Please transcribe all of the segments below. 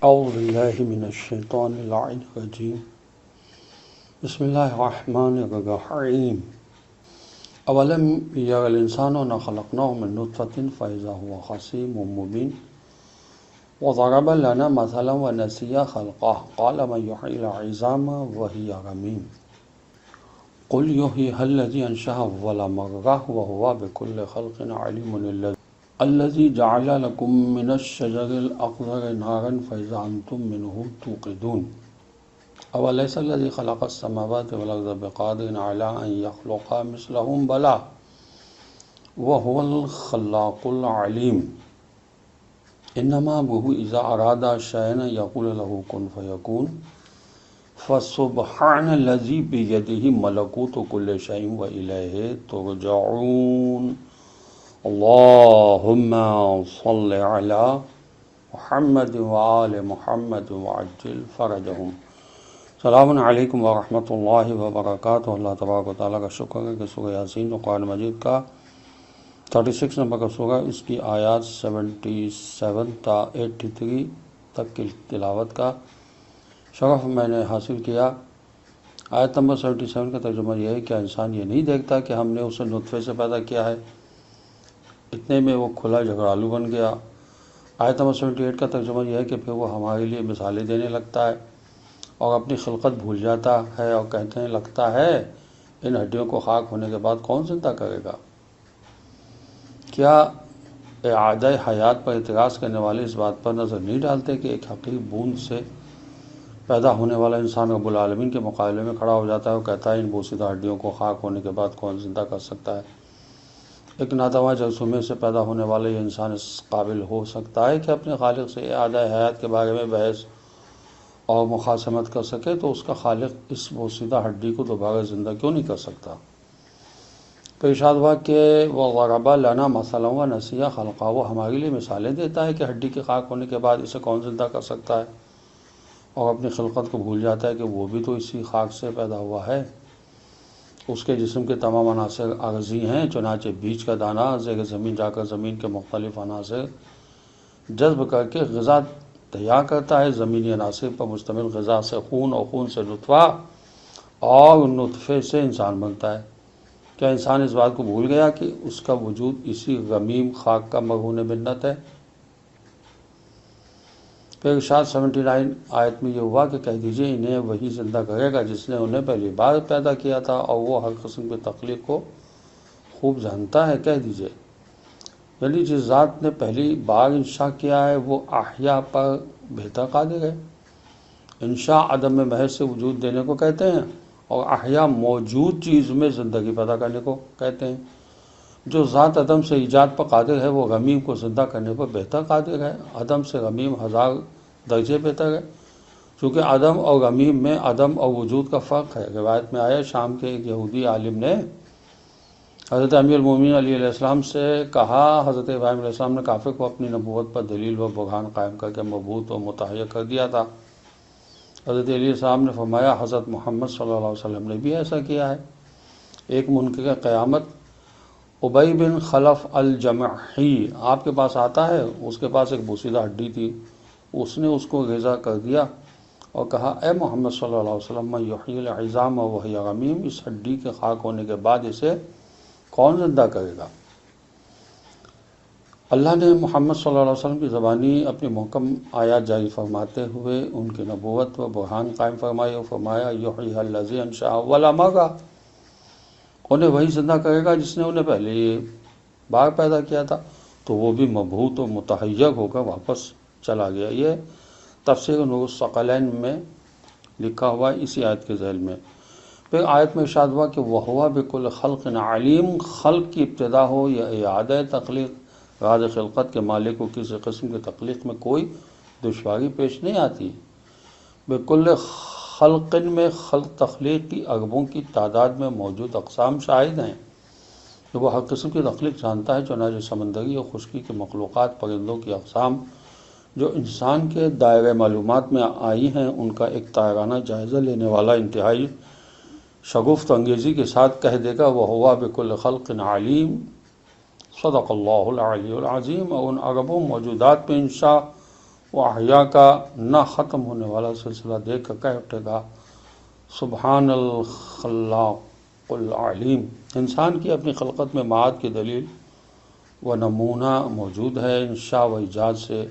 اعوذ باللہ من الشیطان اللعین الرجیم بسم اللہ الرحمن الرحیم اولم یری الانسان انا خلقناه من نطفة فاذا هو خصیم مبین وضرب لنا مثلا ونسی خلقه قال من یحیی العظام وهی رمیم قل یحییها الذی انشأها اول مرة وهو بكل خلق علیم الذي جعل لكم من الشجر الأخضر نارا فإذا أنتم منه توقدون أوليس الذي خلق السماوات والأرض بقادر على أن يخلق مثلهم بلى وهو الخلاق العليم إنما أمره إذا أراد شيئا يقول له كن فيكون فسبحان الذي بيده ملكوت كل شيء وإليه ترجعون اللہم صل علی محمد وآل محمد وعجل فرجہم۔ السلام علیکم ورحمۃ اللہ وبرکاتہ۔ اللہ تبارک و تعالیٰ کا شکر ہے کہ سورہ یاسین جو قرآن مجید کا 36 نمبر کا سورہ، اس کی آیات 77 تا 83 تک کی تلاوت کا شرف میں نے حاصل کیا۔ آیت نمبر 77 کا ترجمہ یہ ہے کہ انسان یہ نہیں دیکھتا کہ ہم نے اسے نطفے سے پیدا کیا ہے، اتنے میں وہ کھلا جھگڑالو بن گیا۔ آیت نمبر 78 کا ترجمہ یہ ہے کہ پھر وہ ہمارے لیے مثالیں دینے لگتا ہے اور اپنی خلقت بھول جاتا ہے اور کہنے لگتا ہے ان ہڈیوں کو خاک ہونے کے بعد کون زندہ کرے گا۔ کیا اعادہ حیات پر اعتراض کرنے والے اس بات پر نظر نہیں ڈالتے کہ ایک حقیر بوند سے پیدا ہونے والا انسان رب العالمین کے مقابلے میں کھڑا ہو جاتا ہے اور کہتا ہے ان بوسیدہ ہڈیوں کو خاک ہونے کے بعد کون زندہ کر سکتا ہے۔ ایک ناتواں جرثومے سے پیدا ہونے والا یہ انسان اس قابل ہو سکتا ہے کہ اپنے خالق سے اعادہ حیات کے بارے میں بحث اور مخاصمت کر سکے، تو اس کا خالق اس بوسیدہ ہڈی کو دوبارہ زندہ کیوں نہیں کر سکتا؟ پھر ارشاد ہوا کہ وَضَرَبَ لَنَا مَثَلًا وَنَسِیَ خَلْقَهُ، وہ ہمارے لیے مثالیں دیتا ہے کہ ہڈی کے خاک ہونے کے بعد اسے کون زندہ کر سکتا ہے، اور اپنی خلقت کو بھول جاتا ہے کہ وہ بھی تو اسی خاک سے پیدا ہوا ہے۔ اس کے جسم کے تمام عناصر عارضی ہیں، چنانچہ بیج کا دانہ زیر زمین جا کر زمین کے مختلف عناصر جذب کر کے غذا تیار کرتا ہے۔ زمینی عناصر پر مشتمل غذا سے خون اور خون سے نطفہ اور نطفے سے انسان بنتا ہے۔ کیا انسان اس بات کو بھول گیا کہ اس کا وجود اسی غمیم خاک کا مرہون منت ہے؟ پھر ارشاد 79 آیت میں یہ ہوا کہ کہہ دیجئے انہیں وہی زندہ کرے گا جس نے انہیں پہلی بار پیدا کیا تھا، اور وہ ہر قسم کی تخلیق کو خوب جانتا ہے۔ کہہ دیجئے یعنی جس ذات نے پہلی بار انشاء کیا ہے وہ احیاء پر بہتر قادر ہے۔ انشاء عدم میں محض سے وجود دینے کو کہتے ہیں، اور احیاء موجود چیز میں زندگی پیدا کرنے کو کہتے ہیں۔ جو ذات عدم سے ایجاد پر قادر ہے وہ غمیم کو زندہ کرنے پر بہتر قادر ہے۔ عدم سے غمیم 1000 درجے بہتر ہے، چونکہ عدم اور غمیم میں عدم اور وجود کا فرق ہے۔ روایت میں آیا شام کے ایک یہودی عالم نے حضرت امیر المومنین علیہ السلام سے کہا، حضرت ابراہیم علیہ السلام نے کافر کو اپنی نبوت پر دلیل و برہان قائم کر کے مبہوت و متحیر کر دیا تھا۔ حضرت علیہ السلام نے فرمایا حضرت محمد صلی اللہ علیہ وسلم نے بھی ایسا کیا ہے۔ ایک منکر قیامت ابی بن خلف الجمحی آپ کے پاس آتا ہے، اس کے پاس ایک بوسیدہ ہڈی تھی، اس نے اس کو غذا کر دیا اور کہا اے محمد صلی اللہ علیہ وسلم من یحیی العظام وہی رمیم، اس ہڈی کے خاک ہونے کے بعد اسے کون زندہ کرے گا؟ اللہ نے محمد صلی اللہ علیہ وسلم کی زبانی اپنی محکم آیات جاری فرماتے ہوئے ان کی نبوت و برہان قائم فرمائی اور فرمایا یحییها الذی انشأها اول مرة، انہیں وہی زندہ کرے گا جس نے انہیں پہلی بار پیدا کیا تھا، تو وہ بھی مبہوت و متحیر ہو کر واپس چلا گیا۔ یہ تفسیر نور الثقلین میں لکھا ہوا اسی آیت کے ذیل میں۔ پھر آیت میں ارشاد ہوا کہ وَهُوَ بِكُلِّ خَلْقٍ عَلِيمٌ، خلق کی ابتدا ہو یا اعادہ تخلیق، راز خلقت کے مالک کو کسی قسم کی تخلیق میں کوئی دشواری پیش نہیں آتی۔ بِكُلِّ خلق میں خلق تخلیق کی اربوں کی تعداد میں موجود اقسام شاہد ہیں کہ وہ ہر قسم کی تخلیق جانتا ہے، چنانچہ سمندری اور خشکی کی مخلوقات، پرندوں کی اقسام جو انسان کے دائرۂ معلومات میں آئی ہیں، ان کا ایک طائرانہ جائزہ لینے والا انتہائی شگفت انگیزی کے ساتھ کہہ دے گا وَهُوَ بِكُلِّ خَلْقٍ عَلِيمٌ، صدق اللہ العلی العظیم۔ اور ان اربوں موجودات میں انشاء وہ احیا کا نہ ختم ہونے والا سلسلہ دیکھ کر کہہ اٹھے گا سبحان الخلاق العلیم۔ انسان کی اپنی خلقت میں معاد کی دلیل و نمونہ موجود ہے، انشاء و ایجاد سے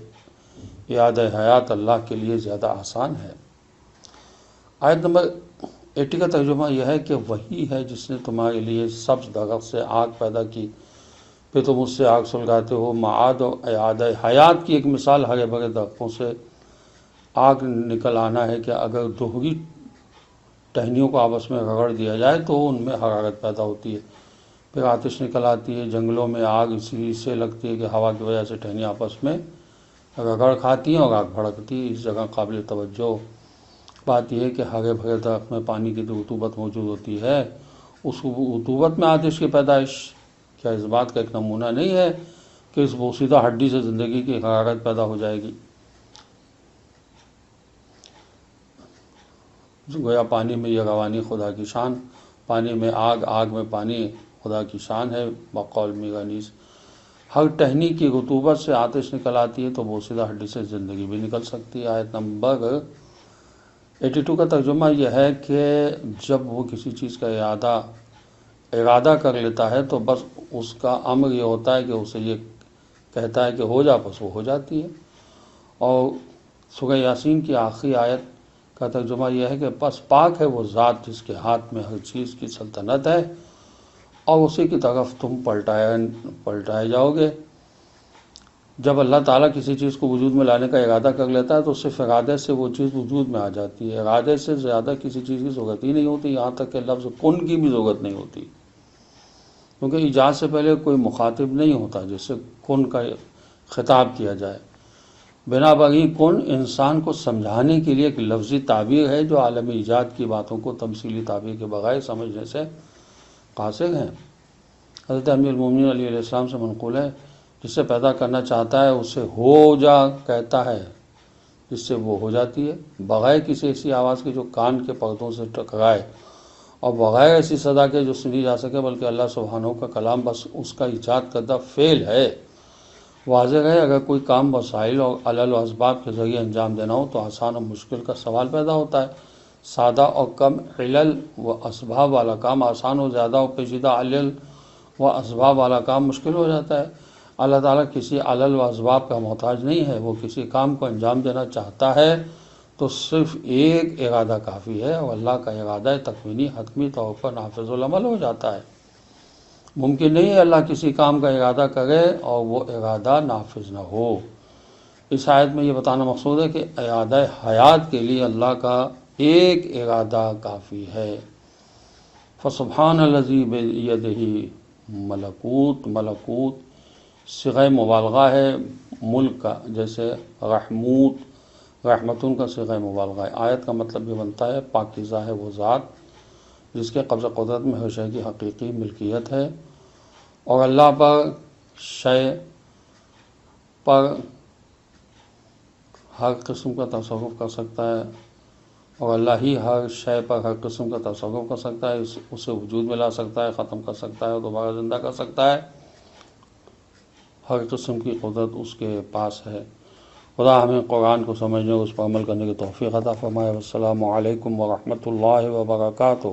اعادہ حیات اللہ کے لیے زیادہ آسان ہے۔ آیت نمبر 80 کا ترجمہ یہ ہے کہ وہی ہے جس نے تمہارے لیے سبز درخت سے آگ پیدا کی، پھر تم اس سے آگ سلگاتے ہو۔ معاد و اعادہ حیات کی ایک مثال ہرے بھرے درختوں سے آگ نکل آنا ہے کہ اگر دوہری ٹہنیوں کو آپس میں رگڑ دیا جائے تو ان میں حرارت پیدا ہوتی ہے، پھر آتش نکل آتی ہے۔ جنگلوں میں آگ اسی سے لگتی ہے کہ ہوا کی وجہ سے ٹہنیاں آپس میں رگڑ کھاتی ہیں اور آگ بھڑکتی ہے۔ اس جگہ قابل توجہ بات یہ ہے کہ ہرے بھرے درخت میں پانی کی جو رطوبت موجود ہوتی ہے، اس رطوبت میں آتش کی پیدائش کیا اس بات کا ایک نمونہ نہیں ہے کہ اس بوسیدہ ہڈی سے زندگی کی حرارت پیدا ہو جائے گی؟ گویا پانی میں یہ روانی خدا کی شان، پانی میں آگ، آگ میں پانی خدا کی شان ہے۔ بقول میرا نیز ہر ٹہنی کی رطوبت سے آتش نکل آتی ہے تو بوسیدہ ہڈی سے زندگی بھی نکل سکتی ہے۔ آیت نمبر 82 کا ترجمہ یہ ہے کہ جب وہ کسی چیز کا ارادہ کر لیتا ہے تو بس اس کا امر یہ ہوتا ہے کہ اسے یہ کہتا ہے کہ ہو جا، بس وہ ہو جاتی ہے۔ اور سورہ یاسین کی آخری آیت کا ترجمہ یہ ہے کہ بس پاک ہے وہ ذات جس کے ہاتھ میں ہر چیز کی سلطنت ہے اور اسی کی طرف تم پلٹائے جاؤ گے۔ جب اللہ تعالیٰ کسی چیز کو وجود میں لانے کا ارادہ کر لیتا ہے تو صرف ارادے سے وہ چیز وجود میں آ جاتی ہے۔ ارادے سے زیادہ کسی چیز کی ضرورت ہی نہیں ہوتی، یہاں تک کہ لفظ کن کی بھی ضرورت نہیں ہوتی، کیونکہ ایجاد سے پہلے کوئی مخاطب نہیں ہوتا جس سے کن کا خطاب کیا جائے۔ بنابراین کن انسان کو سمجھانے کے لیے ایک لفظی تعبیر ہے جو عالم ایجاد کی باتوں کو تمثیلی تعبیر کے بغیر سمجھنے سے قاصر ہے۔ حضرت امیر المومنین علیہ السلام سے منقول ہے، جسے پیدا کرنا چاہتا ہے اسے ہو جا کہتا ہے، جس سے وہ ہو جاتی ہے، بغیر کسی ایسی آواز کے جو کان کے پردوں سے ٹکرائے اور بغیر ایسی صدا کے جو سنی جا سکے، بلکہ اللہ سبحانہ کا کلام بس اس کا ایجاد کردہ فعل ہے۔ واضح ہے اگر کوئی کام وسائل اور علل و اسباب کے ذریعے انجام دینا ہو تو آسان اور مشکل کا سوال پیدا ہوتا ہے۔ سادہ اور کم علل و اسباب والا کام آسان اور زیادہ اور پیچیدہ علل و اسباب والا کام مشکل ہو جاتا ہے۔ اللہ تعالیٰ کسی علل و اسباب کا محتاج نہیں ہے۔ وہ کسی کام کو انجام دینا چاہتا ہے تو صرف ایک ارادہ کافی ہے اور اللہ کا ارادہ تکوینی حتمی طور پر نافذ العمل ہو جاتا ہے۔ ممکن نہیں ہے اللہ کسی کام کا ارادہ کرے اور وہ ارادہ نافذ نہ ہو۔ اس آیت میں یہ بتانا مقصود ہے کہ اعادہ حیات کے لیے اللہ کا ایک ارادہ کافی ہے۔ فسبحان الذی بیدہ ملکوت صیغہ مبالغہ ہے ملک کا، جیسے رحمتن کا صیغہ مبالغہ ہے۔ آیت کا مطلب یہ بنتا ہے پاکیزہ ہے وہ ذات جس کے قبضہ قدرت میں ہر شے کی حقیقی ملکیت ہے، اور اللہ پر شے پر ہر قسم کا تصرف کر سکتا ہے، اور اللہ ہی ہر شے پر ہر قسم کا تصرف کر سکتا ہے، اسے وجود میں لا سکتا ہے، ختم کر سکتا ہے اور دوبارہ زندہ کر سکتا ہے۔ ہر قسم کی قدرت اس کے پاس ہے۔ خدا ہمیں قرآن کو سمجھنے اور اس پر عمل کرنے کی توفیق عطا فرمائے۔ السلام علیکم ورحمۃ اللہ وبرکاتہ۔